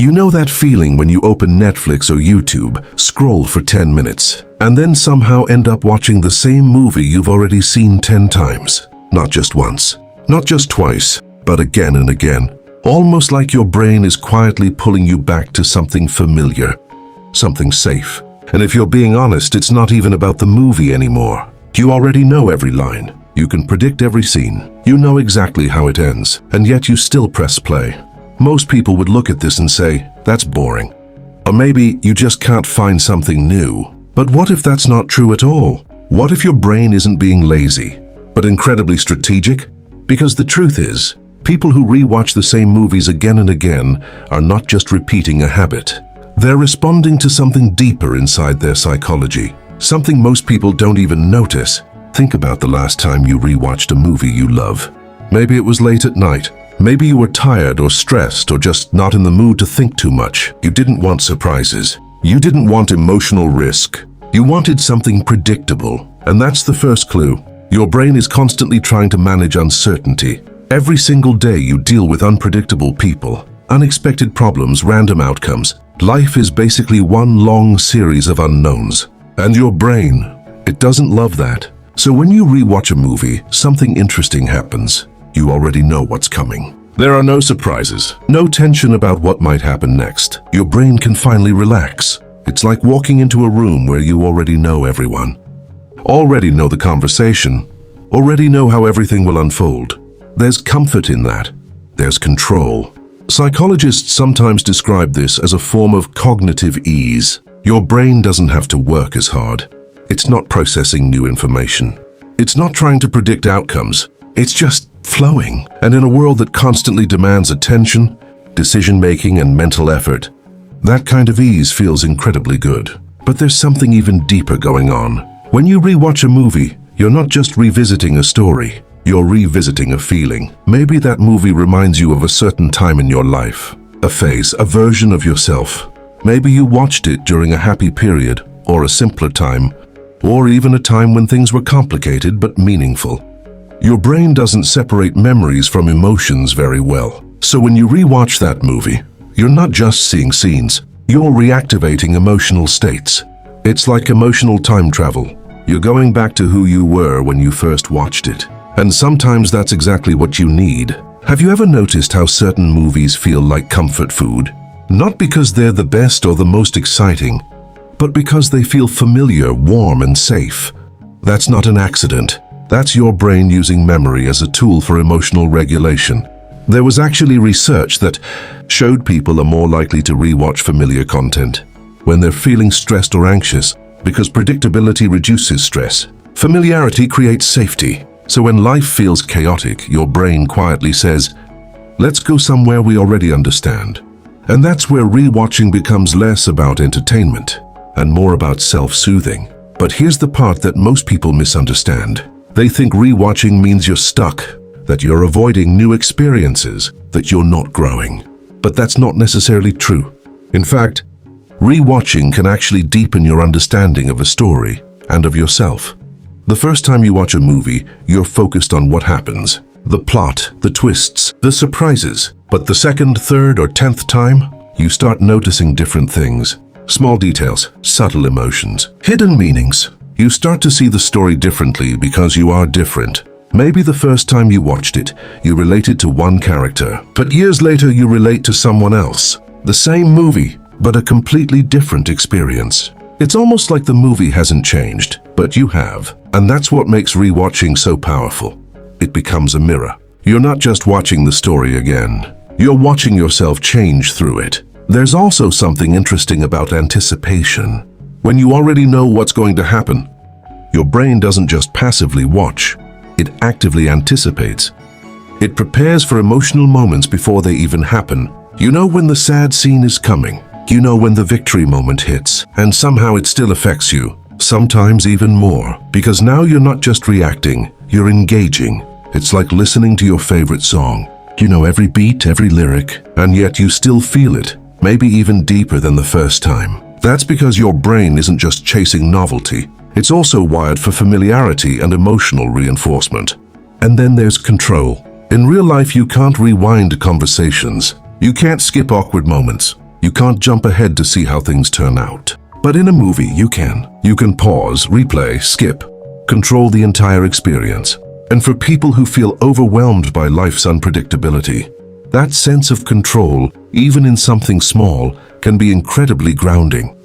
You know that feeling when you open Netflix or YouTube, scroll for 10 minutes, and then somehow end up watching the same movie you've already seen 10 times. Not just once, not just twice, but again and again. Almost like your brain is quietly pulling you back to something familiar, something safe. And if you're being honest, it's not even about the movie anymore. You already know every line. You can predict every scene. You know exactly how it ends, and yet you still press play. Most people would look at this and say, that's boring. Or maybe you just can't find something new. But what if that's not true at all? What if your brain isn't being lazy, but incredibly strategic? Because the truth is, people who rewatch the same movies again and again are not just repeating a habit. They're responding to something deeper inside their psychology, something most people don't even notice. Think about the last time you rewatched a movie you love. Maybe it was late at night. Maybe you were tired or stressed or just not in the mood to think too much. You didn't want surprises. You didn't want emotional risk. You wanted something predictable. And that's the first clue. Your brain is constantly trying to manage uncertainty. Every single day you deal with unpredictable people, unexpected problems, random outcomes. Life is basically one long series of unknowns. And your brain, it doesn't love that. So when you rewatch a movie, something interesting happens. You already know what's coming. There are no surprises, no tension about what might happen next. Your brain can finally relax. It's like walking into a room where you already know everyone. Already know the conversation. Already know how everything will unfold. There's comfort in that. There's control. Psychologists sometimes describe this as a form of cognitive ease. Your brain doesn't have to work as hard. It's not processing new information. It's not trying to predict outcomes. It's just flowing. And in a world that constantly demands attention, decision-making, and mental effort, that kind of ease feels incredibly good. But there's something even deeper going on. When you rewatch a movie, you're not just revisiting a story. You're revisiting a feeling. Maybe that movie reminds you of a certain time in your life, a phase, a version of yourself. Maybe you watched it during a happy period, or a simpler time, or even a time when things were complicated but meaningful. Your brain doesn't separate memories from emotions very well. So when you rewatch that movie, you're not just seeing scenes, you're reactivating emotional states. It's like emotional time travel. You're going back to who you were when you first watched it. And sometimes that's exactly what you need. Have you ever noticed how certain movies feel like comfort food? Not because they're the best or the most exciting, but because they feel familiar, warm, and safe. That's not an accident. That's your brain using memory as a tool for emotional regulation. There was actually research that showed people are more likely to rewatch familiar content when they're feeling stressed or anxious, because predictability reduces stress. Familiarity creates safety. So when life feels chaotic, your brain quietly says, let's go somewhere we already understand. And that's where rewatching becomes less about entertainment and more about self-soothing. But here's the part that most people misunderstand. They think rewatching means you're stuck, that you're avoiding new experiences, that you're not growing. But that's not necessarily true. In fact, rewatching can actually deepen your understanding of a story and of yourself. The first time you watch a movie, you're focused on what happens, the plot, the twists, the surprises. But the second, third, or 10th time, you start noticing different things. Small details, subtle emotions, hidden meanings. You start to see the story differently because you are different. Maybe the first time you watched it, you related to one character, but years later you relate to someone else. The same movie, but a completely different experience. It's almost like the movie hasn't changed, but you have. And that's what makes rewatching so powerful. It becomes a mirror. You're not just watching the story again. You're watching yourself change through it. There's also something interesting about anticipation. When you already know what's going to happen, your brain doesn't just passively watch. It actively anticipates. It prepares for emotional moments before they even happen. You know when the sad scene is coming. You know when the victory moment hits, and somehow it still affects you. Sometimes even more, because now you're not just reacting, you're engaging. It's like listening to your favorite song. You know every beat, every lyric, and yet you still feel it, maybe even deeper than the first time. That's because your brain isn't just chasing novelty. It's also wired for familiarity and emotional reinforcement. And then there's control. In real life, you can't rewind conversations. You can't skip awkward moments. You can't jump ahead to see how things turn out. But in a movie, you can. You can pause, replay, skip, control the entire experience. And for people who feel overwhelmed by life's unpredictability, that sense of control, even in something small, can be incredibly grounding.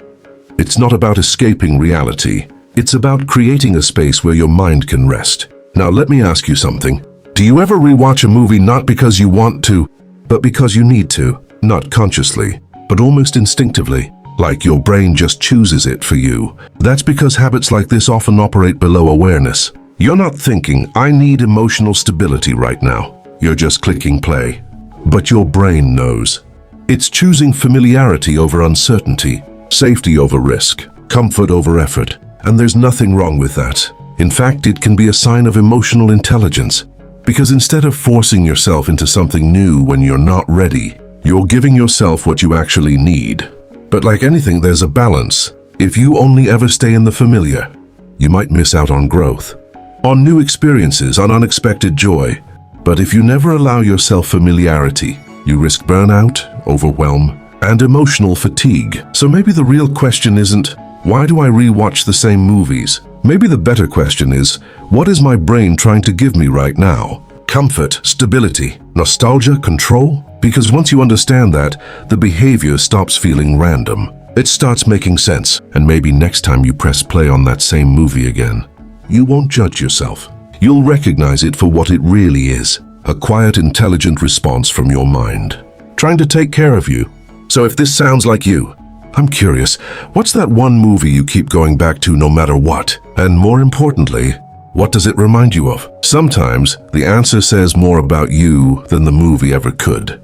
It's not about escaping reality. It's about creating a space where your mind can rest. Now let me ask you something. Do you ever rewatch a movie not because you want to, but because you need to? Not consciously, but almost instinctively, like your brain just chooses it for you. That's because habits like this often operate below awareness. You're not thinking, I need emotional stability right now. You're just clicking play. But your brain knows. It's choosing familiarity over uncertainty, safety over risk, comfort over effort. And there's nothing wrong with that. In fact, it can be a sign of emotional intelligence. Because instead of forcing yourself into something new when you're not ready, you're giving yourself what you actually need. But like anything, there's a balance. If you only ever stay in the familiar, you might miss out on growth, on new experiences, on unexpected joy. But if you never allow yourself familiarity, you risk burnout, overwhelm, and emotional fatigue. So maybe the real question isn't, why do I rewatch the same movies? Maybe the better question is, what is my brain trying to give me right now? Comfort, stability, nostalgia, control? Because once you understand that, the behavior stops feeling random. It starts making sense, and maybe next time you press play on that same movie again, you won't judge yourself. You'll recognize it for what it really is, a quiet, intelligent response from your mind, trying to take care of you. So if this sounds like you, I'm curious, what's that one movie you keep going back to no matter what? And more importantly, what does it remind you of? Sometimes, the answer says more about you than the movie ever could.